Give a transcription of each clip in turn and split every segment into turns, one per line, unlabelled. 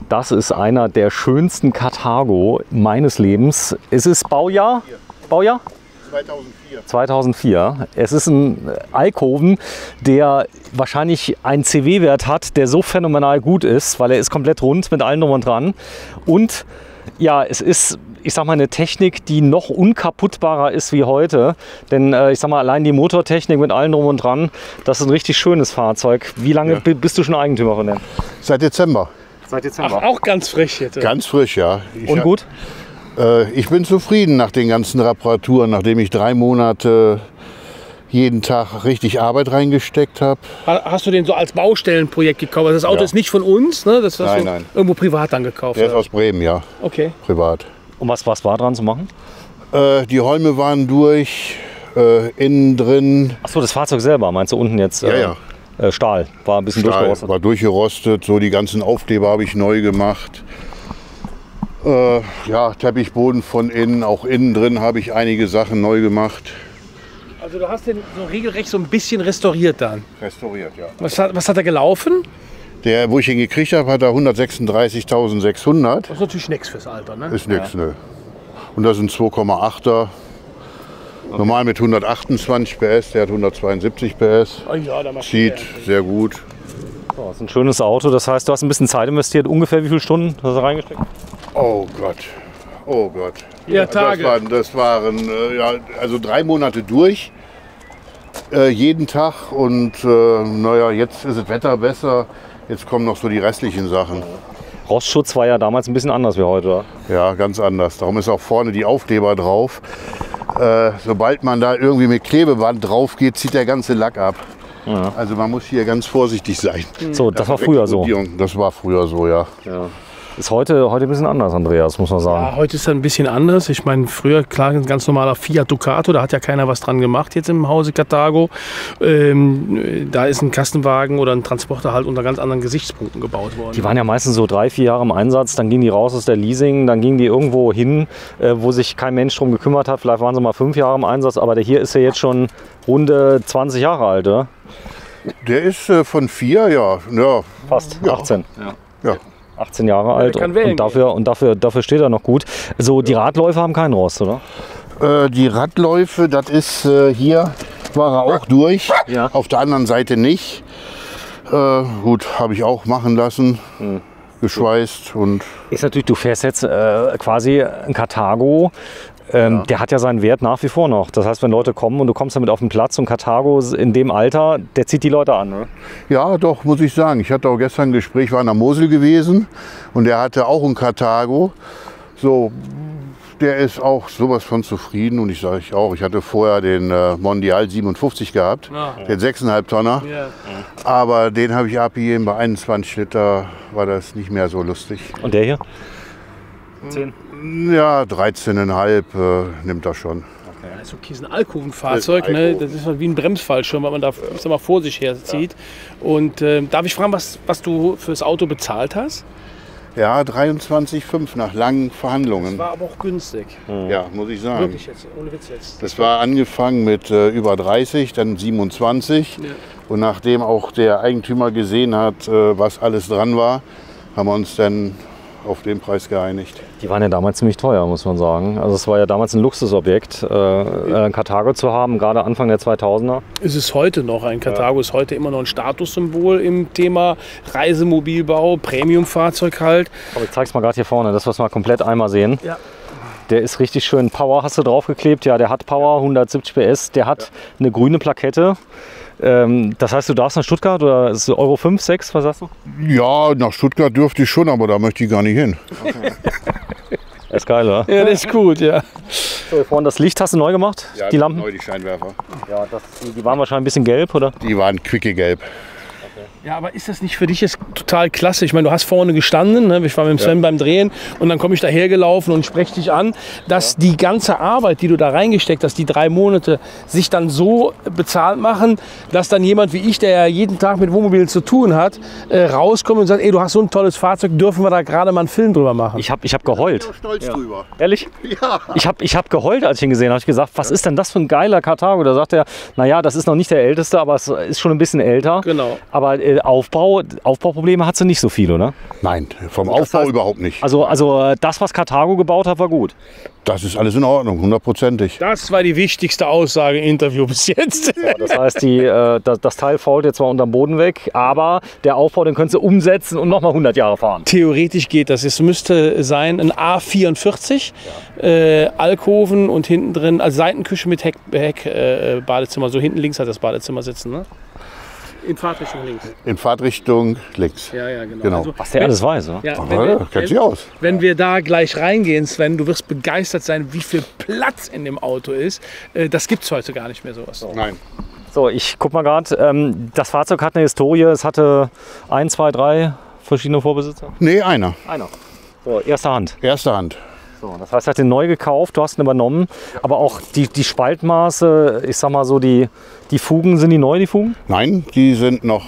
Das ist einer der schönsten Karthago meines Lebens. Es ist Baujahr?
2004.
2004. Es ist ein Alkoven, der wahrscheinlich einen CW-Wert hat, der so phänomenal gut ist, weil er ist komplett rund mit allem drum und dran. Und ja, es ist, ich sag mal, eine Technik, die noch unkaputtbarer ist wie heute. Denn ich sag mal, allein die Motortechnik mit allem drum und dran, das ist ein richtig schönes Fahrzeug. Wie lange bist du schon Eigentümer von dem?
Seit Dezember.
Seit Dezember.
Ach, auch ganz frisch jetzt.
Ganz frisch, ja.
Und gut?
Ich bin zufrieden nach den ganzen Reparaturen, nachdem ich 3 Monate jeden Tag richtig Arbeit reingesteckt habe.
Hast du den so als Baustellenprojekt gekauft? Das Auto
Ja.
ist nicht von uns, ne? Das hast du
Nein.
irgendwo privat dann gekauft.
Der ist
oder?
aus Bremen, ja,
Okay.
privat.
Und was war dran zu machen?
Die Holme waren durch, innen drin.
Achso, das Fahrzeug selber, meinst du unten jetzt?
Ja.
Stahl, war ein bisschen
Stahl
durchgerostet.
war durchgerostet, so die ganzen Aufkleber habe ich neu gemacht. Ja, Teppichboden von innen, auch innen drin habe ich einige Sachen neu gemacht.
Also du hast den so regelrecht so ein bisschen restauriert dann.
Restauriert, ja.
Was hat er gelaufen?
Der, wo ich ihn gekriegt habe, hat er 136.600.
Das ist natürlich nichts fürs Alter, ne?
Ist nichts, ne. Und das sind 2,8er. Normal mit 128 PS, der hat 172 PS.
Oh ja, da macht
Zieht sehr gut.
So, das ist ein schönes Auto, das heißt, du hast ein bisschen Zeit investiert. Ungefähr wie viele Stunden hast du reingesteckt?
Oh Gott, oh Gott.
Ja, Tage.
Das waren ja, also 3 Monate durch, jeden Tag. Und naja, jetzt ist das Wetter besser. Jetzt kommen noch so die restlichen Sachen.
Rostschutz war ja damals ein bisschen anders wie heute, oder?
Ja, ganz anders. Darum ist auch vorne die Aufkleber drauf. Sobald man da irgendwie mit Klebeband drauf geht, zieht der ganze Lack ab.
Ja.
Also man muss hier ganz vorsichtig sein.
So, das war früher so.
Das war früher so, ja.
Ist heute ein bisschen anders, Andreas, muss man sagen.
Ja, heute ist er ein bisschen anders. Ich meine, früher, klar, ein ganz normaler Fiat Ducato, da hat ja keiner was dran gemacht jetzt im Hause Karthago. Da ist ein Kastenwagen oder ein Transporter halt unter ganz anderen Gesichtspunkten gebaut worden.
Die waren ja meistens so 3, 4 Jahre im Einsatz, dann gingen die raus aus der Leasing, dann gingen die irgendwo hin, wo sich kein Mensch drum gekümmert hat. Vielleicht waren sie mal 5 Jahre im Einsatz, aber der hier ist ja jetzt schon runde 20 Jahre alt, oder?
Der ist von 4, ja.
Fast,
Ja.
18.
Ja.
18 Jahre alt
kann wählen
und dafür steht er noch gut. So, die Radläufe haben keinen Rost, oder?
Die Radläufe, das ist hier, war er auch durch.
Ja.
Auf der anderen Seite nicht. Gut, habe ich auch machen lassen. Geschweißt und
Ist natürlich, du fährst jetzt quasi ein Karthago. Der hat ja seinen Wert nach wie vor noch. Das heißt, wenn Leute kommen und du kommst damit auf den Platz und Karthago in dem Alter, der zieht die Leute an, ne?
ja, doch, muss ich sagen. Ich hatte auch gestern ein Gespräch, war in der Mosel gewesen und der hatte auch einen Karthago. So, der ist auch sowas von zufrieden und ich hatte vorher den Mondial 57 gehabt, den 6,5 Tonner.
Ja.
Aber den habe ich abgegeben, bei 21 Liter war das nicht mehr so lustig.
Und der hier? 10.
Ja, 13,5 nimmt er schon.
Das ist okay, ist ein Alkovenfahrzeug,
Das ist ein
ne?
Alkoven.
Das ist halt wie ein Bremsfallschirm, weil man da ich sag mal, vor sich her zieht. Und darf ich fragen, was du fürs Auto bezahlt hast?
Ja, 23,5 nach langen Verhandlungen.
War aber auch günstig.
Ja, muss ich sagen.
Wirklich jetzt, ohne Witz jetzt.
Das war angefangen mit über 30, dann 27.
Ja.
Und nachdem auch der Eigentümer gesehen hat, was alles dran war, haben wir uns dann auf den Preis geeinigt.
Die waren ja damals ziemlich teuer, muss man sagen. Also es war ja damals ein Luxusobjekt, ein Karthago zu haben, gerade Anfang der 2000er.
Es ist heute noch, ein Karthago ist heute immer noch ein Statussymbol im Thema Reisemobilbau, Premiumfahrzeug halt.
Aber ich zeig's mal gerade hier vorne, das was wir komplett einmal sehen.
Ja.
Der ist richtig schön. Power hast du draufgeklebt. Ja, der hat Power, 170 PS. Der hat eine grüne Plakette. Das heißt, du darfst nach Stuttgart oder ist es Euro 5, 6, was sagst du?
Ja, nach Stuttgart dürfte ich schon, aber da möchte ich gar nicht hin.
Das ist geil, oder?
Ja, das ist gut, ja.
So, hier vorne das Licht hast du neu gemacht? Die Lampen?
Neu, die Scheinwerfer.
Ja, die waren wahrscheinlich ein bisschen gelb, oder?
Die waren quicke-gelb.
Ja, aber ist das nicht für dich jetzt total klasse? Ich meine, du hast vorne gestanden, ne? Ich war mit dem Sven beim Drehen und dann komme ich daher gelaufen und spreche dich an, dass die ganze Arbeit, die du da reingesteckt hast, die 3 Monate, sich dann so bezahlt machen, dass dann jemand wie ich, der ja jeden Tag mit Wohnmobilen zu tun hat, rauskommt und sagt, ey, du hast so ein tolles Fahrzeug, dürfen wir da gerade mal einen Film drüber machen?
Ich hab geheult.
Stolz drüber.
Ehrlich?
Ja.
Ich hab geheult, als ich ihn gesehen habe. Ich gesagt, was ist denn das für ein geiler Karthago? Da sagt er, naja, das ist noch nicht der älteste, aber es ist schon ein bisschen älter.
Genau.
Aber der Aufbauprobleme hat sie nicht so viel, oder?
Nein, vom Aufbau überhaupt nicht.
Also das, was Karthago gebaut hat, war gut.
Das ist alles in Ordnung, 100%.
Das war die wichtigste Aussage im Interview bis jetzt.
Ja, das heißt, das Teil fault jetzt zwar unterm Boden weg, aber der Aufbau, den könntest du umsetzen und nochmal 100 Jahre fahren.
Theoretisch geht das. Es müsste sein ein A44, Alkoven und hinten drin, also Seitenküche mit Badezimmer. So hinten links hat das Badezimmer sitzen, ne? In Fahrtrichtung links.
In Fahrtrichtung links.
Ja, genau. Also,
Was der alles weiß, oder?
ja,
Kennt sich aus.
wenn wir da gleich reingehen, Sven, du wirst begeistert sein, wie viel Platz in dem Auto ist. Das gibt es heute gar nicht mehr sowas.
Nein.
So, ich guck mal gerade. Das Fahrzeug hat eine Historie. Es hatte 1, 2, 3 verschiedene Vorbesitzer.
Nee, einer.
Einer. So, erster Hand.
Erste Hand.
So, das heißt, er hat den neu gekauft, du hast ihn übernommen. Aber auch die Spaltmaße, ich sag mal so, die Fugen, sind die neu, die Fugen?
Nein, die sind noch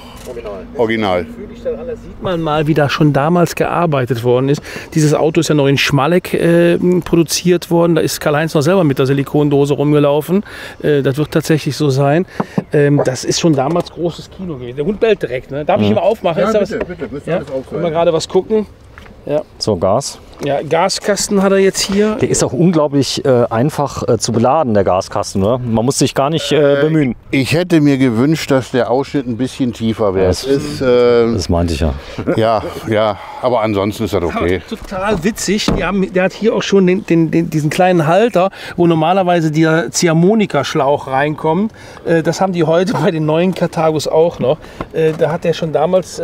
original.
Da sieht man mal, wie da schon damals gearbeitet worden ist. Dieses Auto ist ja noch in Schmalleck produziert worden. Da ist Karl-Heinz noch selber mit der Silikondose rumgelaufen. Das wird tatsächlich so sein. Das ist schon damals großes Kino gewesen. Der Hund bellt direkt. Ne? Darf ich ihn mal aufmachen?
Ja,
ist
bitte, müsst ihr
Ja?
alles aufhören.
Können wir gerade was gucken? Ja.
So, Gas.
Ja, Gaskasten hat er jetzt hier.
Der ist auch unglaublich einfach zu beladen, der Gaskasten, oder? Man muss sich gar nicht bemühen.
Ich hätte mir gewünscht, dass der Ausschnitt ein bisschen tiefer wäre.
Das meinte ich ja.
Ja, aber ansonsten ist das okay.
Total witzig. Der hat hier auch schon diesen kleinen Halter, wo normalerweise der Ziehharmonika-Schlauch reinkommt. Das haben die heute bei den neuen Karthagos auch noch. Da hat der schon damals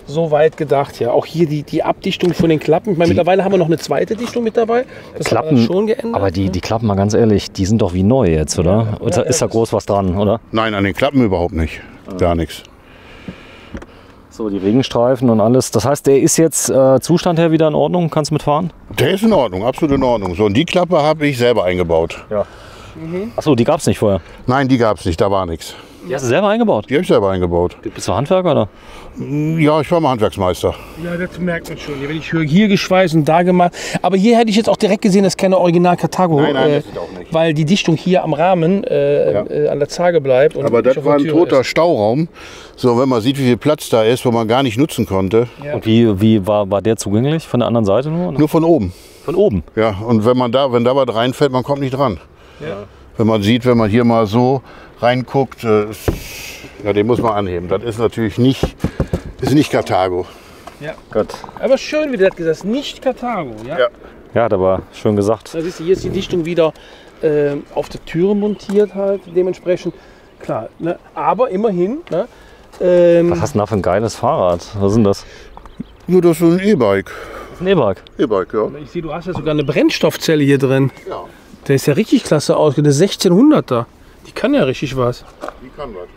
so weit gedacht. Ja. Auch hier die Abdichtung von den Klappen. Ich meine, mittlerweile haben wir noch eine zweite Dichtung mit dabei. Das
Klappen,
haben wir schon geändert.
aber die Klappen, mal ganz ehrlich, die sind doch wie neu jetzt, oder? Oder ist da groß was dran, oder?
Nein, an den Klappen überhaupt nicht. Gar nichts.
So, die Regenstreifen und alles. Das heißt, der ist jetzt Zustand her wieder in Ordnung? Kannst du mitfahren?
Der ist in Ordnung, absolut in Ordnung. So, und die Klappe habe ich selber eingebaut.
Ja. Achso, die gab es nicht vorher.
Nein, die gab es nicht, da war nichts.
Die hast du selber eingebaut?
Die habe ich selber eingebaut.
Bist du Handwerker, oder?
Ja, ich war mal Handwerksmeister.
Ja, das merkt man schon. Wenn ich höre, hier geschweißt und da gemacht. Aber hier hätte ich jetzt auch direkt gesehen, das ist keine Original Karthago.
Nein, das ist auch nicht.
Weil die Dichtung hier am Rahmen an der Zarge bleibt. Und
Aber
nicht
das
auf
war
der
ein
Tür
toter
ist.
Stauraum. So, wenn man sieht, wie viel Platz da ist, wo man gar nicht nutzen konnte.
Ja.
Und wie war der zugänglich? Von der anderen Seite nur?
Nur von oben.
Von oben?
Ja, und wenn da was reinfällt, man kommt nicht dran.
Ja.
Wenn man sieht, wenn man hier mal so reinguckt, ja, den muss man anheben. Das ist natürlich nicht Karthago.
Ja.
Gut.
Aber schön, wie du das gesagt hast, nicht Karthago. Ja?
Ja.
Ja, hat aber schön gesagt.
Da siehst du, hier ist die Dichtung wieder auf der Türe montiert halt, dementsprechend. Klar, ne? Aber immerhin. Ne?
Was hast du denn da für ein geiles Fahrrad? Was ist denn das?
Nur das ist so ein E-Bike.
Das ist ein E-Bike.
E-Bike, ja.
Ich sehe, du hast ja sogar eine Brennstoffzelle hier drin.
Ja,
Der ist ja richtig klasse aus, der 1600er. Die kann ja richtig was.
die kann was.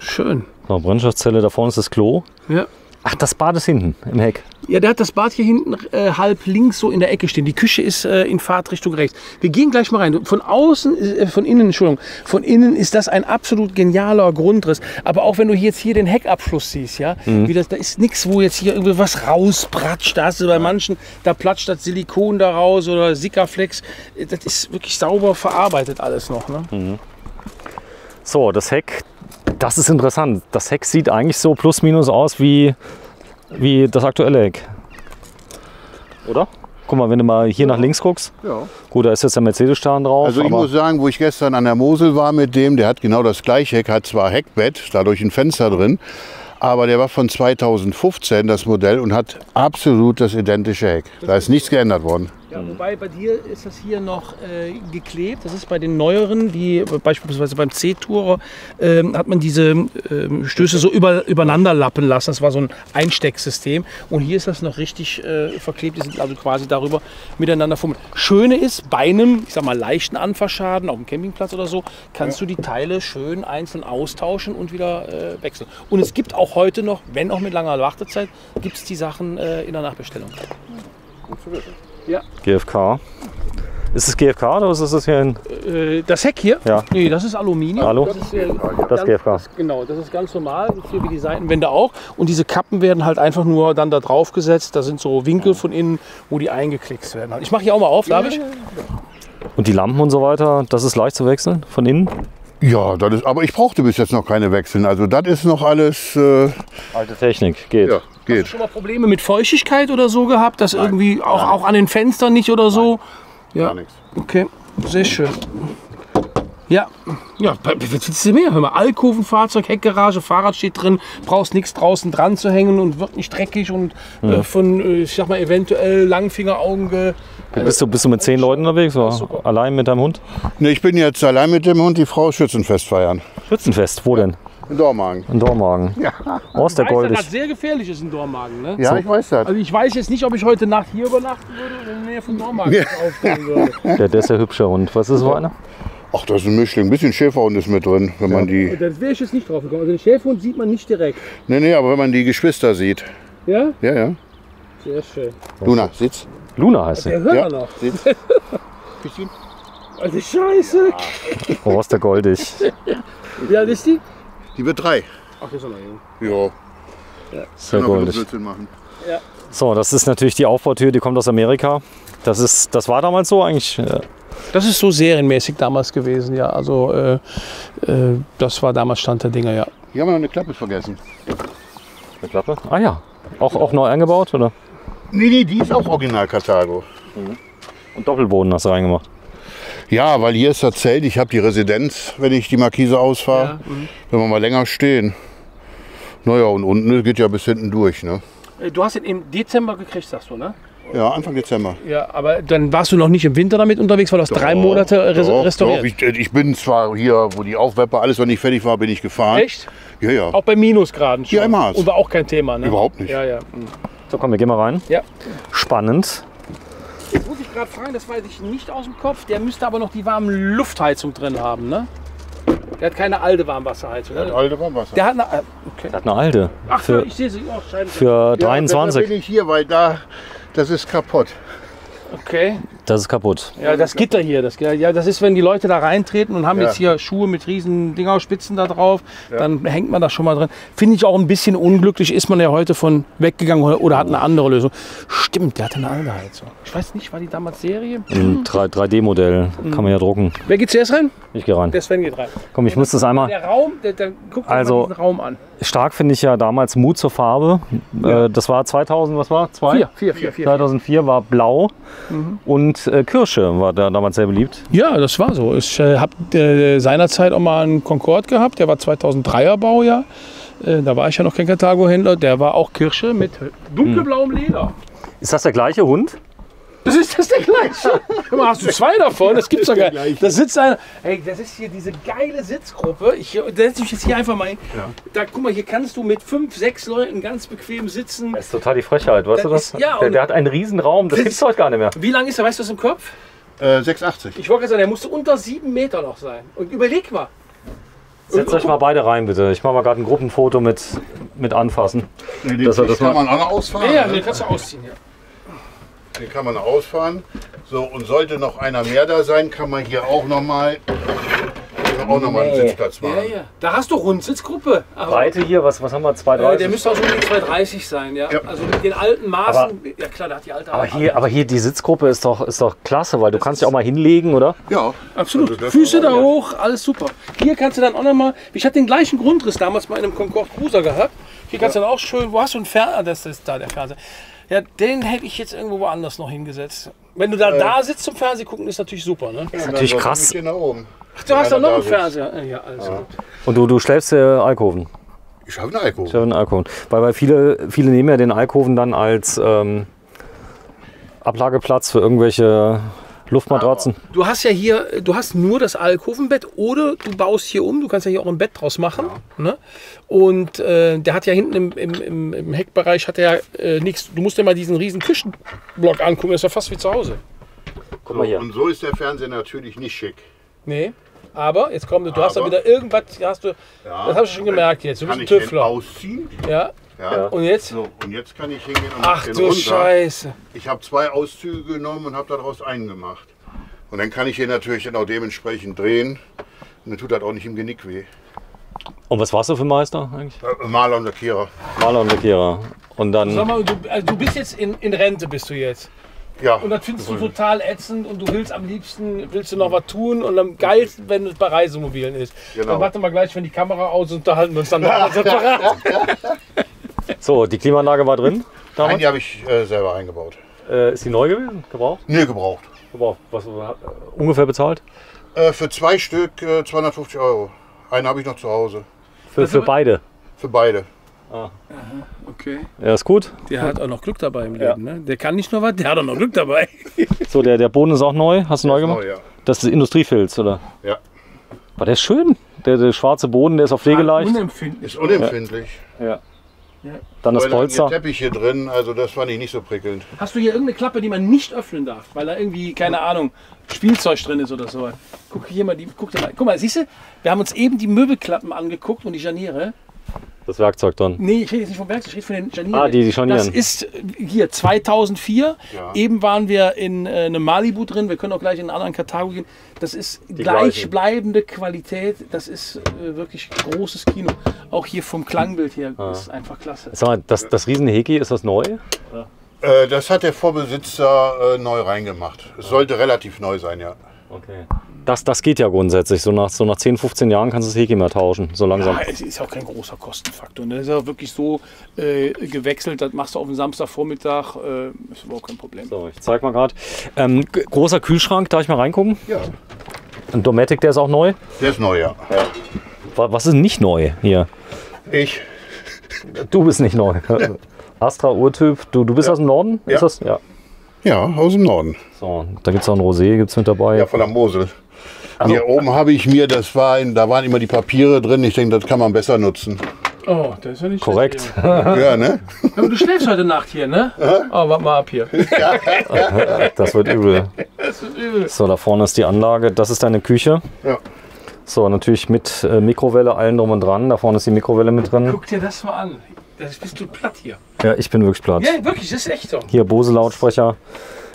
Schön.
So, Brennstoffzelle, da vorne ist das Klo.
Ja.
Ach, das Bad ist hinten im Heck.
Ja, der hat das Bad hier hinten halb links so in der Ecke stehen. Die Küche ist in Fahrtrichtung rechts. Wir gehen gleich mal rein. Von innen ist das ein absolut genialer Grundriss. Aber auch wenn du jetzt hier den Heckabschluss siehst, ja, da ist nichts, wo jetzt hier irgendwie was rauspratscht. Da hast du bei manchen, da platscht das Silikon da raus oder Sikaflex. Das ist wirklich sauber verarbeitet alles noch. Ne?
So, das Heck, das ist interessant. Das Heck sieht eigentlich so plus minus aus wie das aktuelle Heck. Oder? Guck mal, wenn du mal hier nach links guckst.
Ja.
Gut, da ist jetzt der Mercedes-Stern drauf.
Also ich
aber
muss sagen, wo ich gestern an der Mosel war mit dem, der hat genau das gleiche Heck, hat zwar Heckbett, dadurch ein Fenster drin, aber der war von 2015 das Modell und hat absolut das identische Heck. Da ist nichts geändert worden.
Ja, wobei bei dir ist das hier noch geklebt. Das ist bei den neueren, wie beispielsweise beim C-Tourer, hat man diese Stöße so übereinander lappen lassen. Das war so ein Einstecksystem. Und hier ist das noch richtig verklebt. Die sind also quasi darüber miteinander verbunden. Schöne ist, bei einem, ich sag mal, leichten Anfahrschaden auf dem Campingplatz oder so, kannst du die Teile schön einzeln austauschen und wieder wechseln. Und es gibt auch heute noch, wenn auch mit langer Wartezeit, gibt es die Sachen in der Nachbestellung.
Gut zu wissen.
Ja.
GFK. Ist es GFK oder ist das hier ein...
Das Heck hier?
Ja.
Nee, das ist Aluminium.
Alu?
Das ist,
Das GFK.
Genau, das ist ganz normal, hier wie die Seitenwände auch. Und diese Kappen werden halt einfach nur dann da drauf gesetzt. Da sind so Winkel von innen, wo die eingeklickst werden. Ich mache hier auch mal auf, darf ich?
Und die Lampen und so weiter, das ist leicht zu wechseln von innen?
Ja, das ist, aber ich brauchte bis jetzt noch keine Wechseln. Also das ist noch alles.
Alte Technik, geht.
Ja,
Hast du
geht.
schon mal Probleme mit Feuchtigkeit oder so gehabt? Dass irgendwie auch an den Fenstern nicht oder so? Ja,
Gar nichts.
okay, sehr schön. Ja, was willst du mehr? Hör mal, Alkovenfahrzeug, Heckgarage, Fahrrad steht drin, brauchst nichts draußen dran zu hängen und wird nicht dreckig und ich sag mal, eventuell Langfingeraugen.
Bist du mit 10 Leuten unterwegs oder
super.
allein mit deinem Hund?
Ne, ich bin jetzt allein mit dem Hund, die Frau Schützenfest feiern.
Schützenfest, wo denn?
In Dormagen.
In Dormagen. Ja. Ostergoldig.
Das sehr gefährlich ist in Dormagen, ne?
Ja, ich weiß das.
Also ich weiß jetzt nicht, ob ich heute Nacht hier übernachten würde oder in der Nähe von Dormagen aufstehen würde.
Der ist ja hübscher Hund. Was ist so einer?
Ach, das ist ein Mischling. Ein bisschen Schäferhund ist mit drin, wenn man die.
Das wäre ich jetzt nicht drauf gekommen. Also den Schäferhund sieht man nicht direkt.
Nee, aber wenn man die Geschwister sieht.
Ja?
Ja, ja.
Sehr schön.
Luna, sitz.
Luna heißt sie.
Der hört
Ja.
er noch.
Sitz. Küsschen.
Also Scheiße.
Ostergoldig.
Wie alt ist die?
Die wird 3.
Ach, das ist noch jung.
Ja,
Sehr
kann auch
goldig.
Blödsinn machen.
So, das ist natürlich die Aufbautür, die kommt aus Amerika. Das war damals so eigentlich.
Das ist so serienmäßig damals gewesen, ja. Also das war damals Stand der Dinge, ja.
Hier haben wir noch eine Klappe vergessen.
Eine Klappe? Ah ja. Auch neu eingebaut, oder?
Nee, die ist auch original Karthago.
Und Doppelboden hast du reingemacht.
Ja, weil hier ist das Zelt. Ich habe die Residenz, wenn ich die Markise ausfahre. Wenn wir mal länger stehen. Naja, und unten geht ja bis hinten durch, ne?
Du hast ihn im Dezember gekriegt, sagst du, ne?
Ja, Anfang Dezember.
Ja, aber dann warst du noch nicht im Winter damit unterwegs, weil du hast 3 Monate restauriert.
Doch. Ich bin zwar hier, wo die Aufwepper, alles, was nicht fertig war, bin ich gefahren.
Echt?
Ja, ja.
Auch bei Minusgraden schon?
Ja, im Harz.
Und war auch kein Thema, ne?
Überhaupt nicht.
Ja, ja.
So, komm, wir gehen mal rein.
Ja.
Spannend.
Jetzt muss ich gerade fragen, das weiß ich nicht aus dem Kopf. Der müsste aber noch die warme Luftheizung drin haben, ne? Der hat keine alte Warmwasserheizung.
Das alte Warmwasser.
Der hat eine. Okay.
Der hat eine alte.
Ach,
Für,
ich sehe sie auch. Scheiße.
für
Ja,
23.
deshalb bin ich hier, weil das ist kaputt.
Okay.
Das ist kaputt.
Ja, das Gitter hier, das ist, wenn die Leute da reintreten und haben
Ja.
jetzt hier Schuhe mit riesen Dingerspitzen da drauf, dann hängt man das schon mal drin. Finde ich auch ein bisschen unglücklich, ist man ja heute von weggegangen oder hat eine andere Lösung. Stimmt, der hatte eine alte Heizung. Ich weiß nicht, war die damals Serie?
Ein 3D-Modell. Kann man ja drucken.
Wer geht zuerst rein?
Ich gehe rein.
Der Sven geht rein.
Komm, ich muss das einmal.
Der Raum, der guckt dir
Also-
mal diesen Raum an.
Stark finde ich ja damals Mut zur Farbe. Das war 2000, was war?
4.
2004 war blau und Kirsche war da damals sehr beliebt.
Ja, das war so. Ich habe seinerzeit auch mal einen Concorde gehabt, der war 2003er Baujahr. Da war ich ja noch kein Karthago-Händler. Der war auch Kirsche mit dunkelblauem Leder.
Ist das der gleiche Hund?
Das ist das der gleiche. Guck mal, hast du 2 davon? Das gibt's doch gar nicht. Da sitzt einer. Hey, das ist hier diese geile Sitzgruppe. Ich setze mich jetzt hier einfach mal hin.
Ja.
Da, guck mal, hier kannst du mit 5, 6 Leuten ganz bequem sitzen.
Das ist total die Frechheit, weißt
Das
du das?
ist- ja,
der,
und-
der hat einen riesen Raum, das
Das-
gibt's heute gar nicht mehr.
Wie lang ist er? Weißt du das im Kopf?
6,80.
Ich wollte gerade sagen, der musste unter 7 Meter noch sein. Und überleg mal.
Setzt euch mal beide rein, bitte. Ich mache mal gerade ein Gruppenfoto mit anfassen.
Nee, den
Das war-
Tisch
das
kann
war-
man auch noch ausfahren.
Ja,
ne?
den kannst du ausziehen. Ja.
Den kann man ausfahren. So, und sollte noch einer mehr da sein, kann man hier auch noch mal einen Sitzplatz machen.
Ja. Da hast du Rundsitzgruppe. Aber,
Breite hier, was haben wir? 2,30?
der müsste auch so um die 2,30 sein. Ja.
Ja.
Also mit den alten Maßen. Ja klar, da hat die alte
aber hier die Sitzgruppe ist doch klasse, weil du kannst dich auch mal hinlegen, oder?
Ja,
Absolut.
Also das
Füße
war-
da hoch, alles super. Hier kannst du dann auch noch mal. Ich hatte den gleichen Grundriss damals mal in einem Concorde Cruiser gehabt. Hier kannst du dann auch schön. Wo hast du einen Fernseher? Das ist da der Fernseher. Ja, den hätte ich jetzt irgendwo woanders noch hingesetzt. Wenn du da sitzt zum Fernsehen gucken, ist natürlich super. Ne?
ist
natürlich krass.
Da oben.
Ach, du hast da
Einer
noch einen
sitzt.
Fernseher. Ja, alles gut.
Und du schläfst Alkoven.
Ich habe einen Alkohol.
Ich habe einen Alkoven. Weil viele nehmen ja den Alkoven dann als Ablageplatz für irgendwelche Luftmatratzen.
Du hast ja hier, du hast nur das Alkovenbett oder du baust hier um. Du kannst ja hier auch ein Bett draus machen. Ne? Und der hat ja hinten im Heckbereich hat er nichts. Du musst dir mal diesen riesen Küchenblock angucken. Das ist ja fast wie zu Hause.
Guck mal hier.
Und so ist der Fernseher natürlich nicht schick.
Nee. Aber jetzt kommt, du hast da
Aber-
wieder irgendwas, hast du,
Ja.
das hast du schon gemerkt jetzt. Du bist
Kann
ein
ich den
Tüftler.
ausziehen?
Ja.
Ja.
Und jetzt?
So, und jetzt kann ich hingehen und
Ach
mach den
du
runter.
Scheiße.
Ich habe 2 Auszüge genommen und habe daraus einen gemacht. Und dann kann ich hier natürlich dann auch dementsprechend drehen. Und dann tut das auch nicht im Genick weh.
Und was warst du für ein Meister eigentlich?
Maler und Lackierer.
Maler und Lackierer. Und
Sag
dann
mal, du bist jetzt in Rente, bist du jetzt.
Ja.
Und das findest du total ätzend und du willst am liebsten, willst du noch was tun und am geilsten, wenn es bei Reisemobilen ist.
Genau.
Dann warten wir gleich, wenn die Kamera aus ist, unterhalten wir uns dann noch separat.
So, die Klimaanlage war drin damals?
Nein, die habe ich selber eingebaut.
Ist die neu gewesen? Gebraucht?
Nee, gebraucht.
Gebraucht. Was ungefähr bezahlt?
Für 2 Stück 250 €. Einen habe ich noch zu Hause.
Für beide?
Für beide.
Okay.
Ja, ist gut.
Der hat auch noch Glück dabei im Leben. Ne? Der kann nicht nur was, der hat auch noch Glück dabei.
So, der Boden ist auch neu. Hast du neu gemacht?
Neu, ja.
Das ist Industriefilz, oder?
Ja.
Aber der ist schön. Der schwarze Boden, der ist auch pflegeleicht.
Unempfindlich.
Ist unempfindlich.
Ja. Dann das
Weil da ein
Polster.
Teppich hier drin, also das fand ich nicht so prickelnd.
Hast du hier irgendeine Klappe, die man nicht öffnen darf, weil da irgendwie, keine Ahnung, Spielzeug drin ist oder so? Guck hier mal, guck mal, siehst du, wir haben uns eben die Möbelklappen angeguckt und die Scharniere.
Das Werkzeug dann.
Nee, ich rede jetzt nicht vom Werkzeug, ich rede von den Scharnieren.
Ah, die Scharnieren.
Das ist hier 2004.
Ja.
Eben waren wir in einem Malibu drin. Wir können auch gleich in einen anderen Karthago gehen. Das ist gleichbleibende Qualität. Das ist wirklich großes Kino. Auch hier vom Klangbild her ist einfach klasse.
Sag mal, das Riesen-Heki, ist das neu?
Das hat der Vorbesitzer neu reingemacht. Es sollte relativ neu sein, ja.
Okay. Das geht ja grundsätzlich. So nach 10, 15 Jahren kannst du das Heki mal tauschen. So langsam.
Ja, es ist auch kein großer Kostenfaktor. Ne? Das ist ja wirklich so gewechselt. Das machst du auf den Samstagvormittag. Ist überhaupt kein Problem.
So, ich zeig mal gerade. Großer Kühlschrank, darf ich mal reingucken?
Ja.
Ein Dometic, der ist auch neu.
Der ist neu, ja.
Was ist nicht neu hier?
Ich.
Du bist nicht neu. Astra Urtyp, du bist aus dem Norden?
Ja.
Ist das? Ja.
Ja, aus dem Norden.
So, da gibt es auch ein Rosé, gibt's mit dabei.
Ja, von der Mosel. Hier oben habe ich mir, da waren immer die Papiere drin. Ich denke, das kann man besser nutzen.
Oh, das ist ja nicht
Korrekt.
schlecht,
Ja, ne?
aber du schläfst heute Nacht hier, ne? Oh, warte mal ab hier.
Das wird übel.
Das ist übel.
So, da vorne ist die Anlage. Das ist deine Küche.
Ja.
So, natürlich mit Mikrowelle, allen drum und dran. Da vorne ist die Mikrowelle mit drin.
Guck dir das mal an. Das bist du platt hier.
Ja, ich bin wirklich platt.
Ja, wirklich, das ist echt so.
Hier Bose Lautsprecher.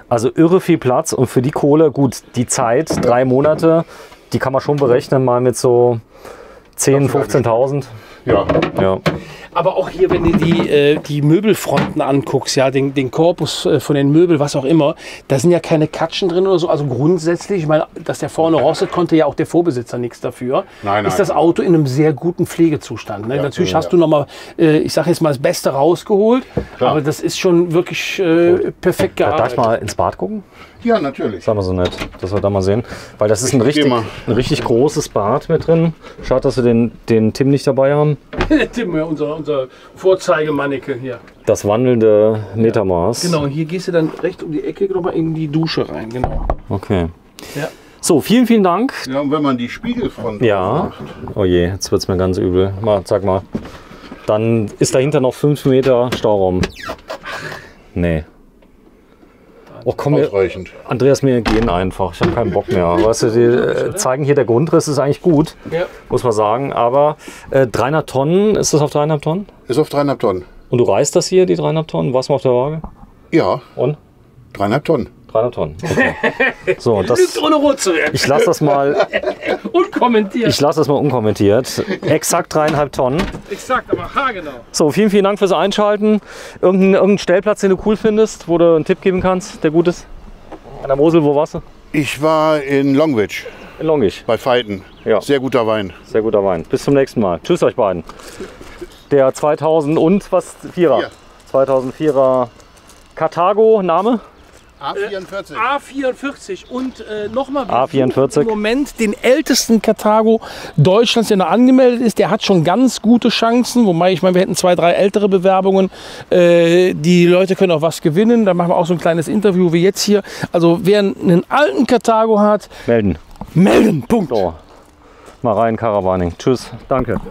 Also irre viel Platz und für die Kohle, gut, die Zeit, 3 Monate, die kann man schon berechnen, mal mit so 10.000, 15.000.
Ja.
Ja.
Aber auch hier, wenn du die Möbelfronten anguckst, ja, den Korpus von den Möbeln, was auch immer, da sind ja keine Katschen drin oder so. Also grundsätzlich, ich meine, dass der vorne rostet, konnte ja auch der Vorbesitzer nichts dafür.
Nein.
Ist das Auto in einem sehr guten Pflegezustand. Ne?
Ja,
Natürlich
ja,
hast du nochmal, ich sage jetzt mal, das Beste rausgeholt,
Klar.
aber das ist schon wirklich perfekt
Darf ich
gearbeitet.
mal ins Bad gucken?
Ja, natürlich.
Sag mal so nett, dass wir da mal sehen. Weil das ist ein richtig großes Bad mit drin. Schade, dass wir den Tim nicht dabei haben.
Tim, ja, unser Vorzeigemannequin hier.
Das wandelnde Metermaß.
Genau, und hier gehst du dann rechts um die Ecke nochmal in die Dusche rein. Genau.
Okay.
Ja.
So, vielen, vielen Dank.
Ja, und wenn man die Spiegelfront
Ja. Oh je, jetzt wird es mir ganz übel. Mal, sag mal. Dann ist dahinter noch 5 Meter Stauraum. Nee. Oh, komm,
ausreichend.
Andreas, wir gehen einfach. Ich habe keinen Bock mehr. Weißt du, die zeigen hier, der Grundriss ist eigentlich gut,
Ja.
muss man sagen. Aber 300 Tonnen, ist das auf 3,5 Tonnen?
Ist auf 3,5 Tonnen.
Und du reißt das hier, die 3,5 Tonnen? Warst du mal auf der Waage?
Ja,
Und?
3,5 Tonnen.
300 Tonnen. Okay. So,
Lügt
das,
ohne rot zu werden.
ich lasse das mal unkommentiert. Exakt 3,5 Tonnen.
Exakt, aber haargenau.
So, vielen, vielen Dank fürs Einschalten. Irgendein Stellplatz, den du cool findest, wo du einen Tipp geben kannst, der gut ist? An der Mosel, wo warst du?
Ich war in Longwich
In Longich.
bei Feiten.
Ja.
Sehr guter Wein.
Sehr guter Wein. Bis zum nächsten Mal. Tschüss euch beiden. Der 2004er.
Ja.
2004er Karthago, Name?
A44.
A44 und nochmal
A44.
im Moment den ältesten Karthago Deutschlands, der noch angemeldet ist. Der hat schon ganz gute Chancen, wobei ich meine, wir hätten 2, 3 ältere Bewerbungen. Die Leute können auch was gewinnen. Da machen wir auch so ein kleines Interview wie jetzt hier. Also wer einen alten Karthago hat,
Melden.
melden. Punkt.
So. Mal rein, Caravaning. Tschüss. Danke.